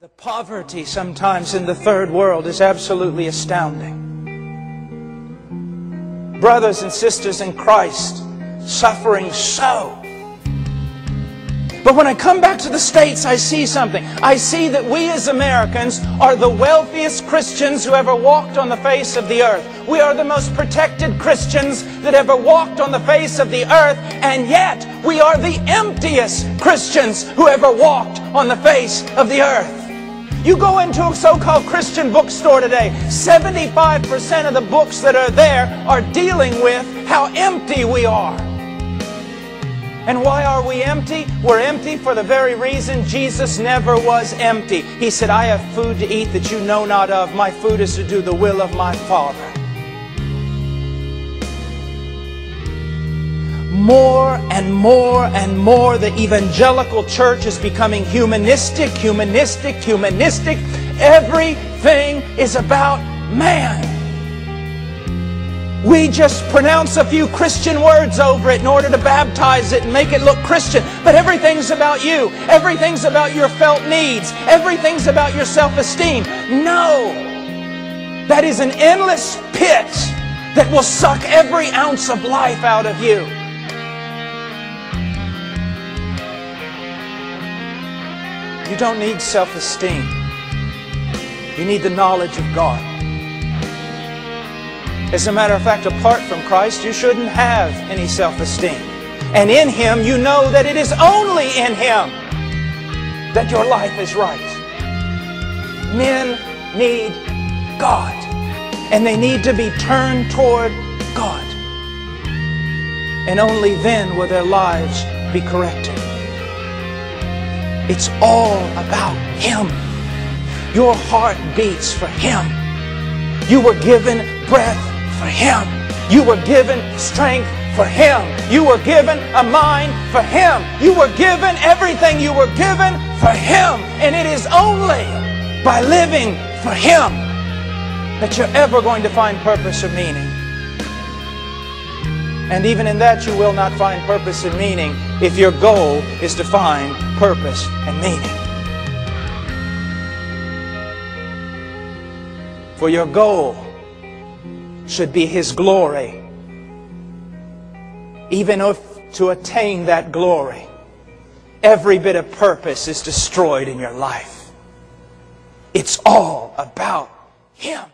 The poverty sometimes in the third world is absolutely astounding. Brothers and sisters in Christ suffering so. But when I come back to the States, I see something. I see that we as Americans are the wealthiest Christians who ever walked on the face of the earth. We are the most protected Christians that ever walked on the face of the earth, and yet we are the emptiest Christians who ever walked on the face of the earth. You go into a so-called Christian bookstore today, 75% of the books that are there are dealing with how empty we are. And why are we empty? We're empty for the very reason Jesus never was empty. He said, I have food to eat that you know not of. My food is to do the will of my Father. More and more and more, the evangelical church is becoming humanistic. Everything is about man. We just pronounce a few Christian words over it in order to baptize it and make it look Christian. But everything's about you. Everything's about your felt needs. Everything's about your self-esteem. No! That is an endless pit that will suck every ounce of life out of you. You don't need self-esteem. You need the knowledge of God. As a matter of fact, apart from Christ, you shouldn't have any self-esteem. And in Him, you know that it is only in Him that your life is right. Men need God. And they need to be turned toward God. And only then will their lives be corrected. It's all about Him. Your heart beats for Him. You were given breath for Him. You were given strength for Him. You were given a mind for Him. You were given everything you were given for Him. And it is only by living for Him that you're ever going to find purpose or meaning. And even in that you will not find purpose and meaning if your goal is to find purpose and meaning. For your goal should be His glory. Even if to attain that glory, every bit of purpose is destroyed in your life. It's all about Him.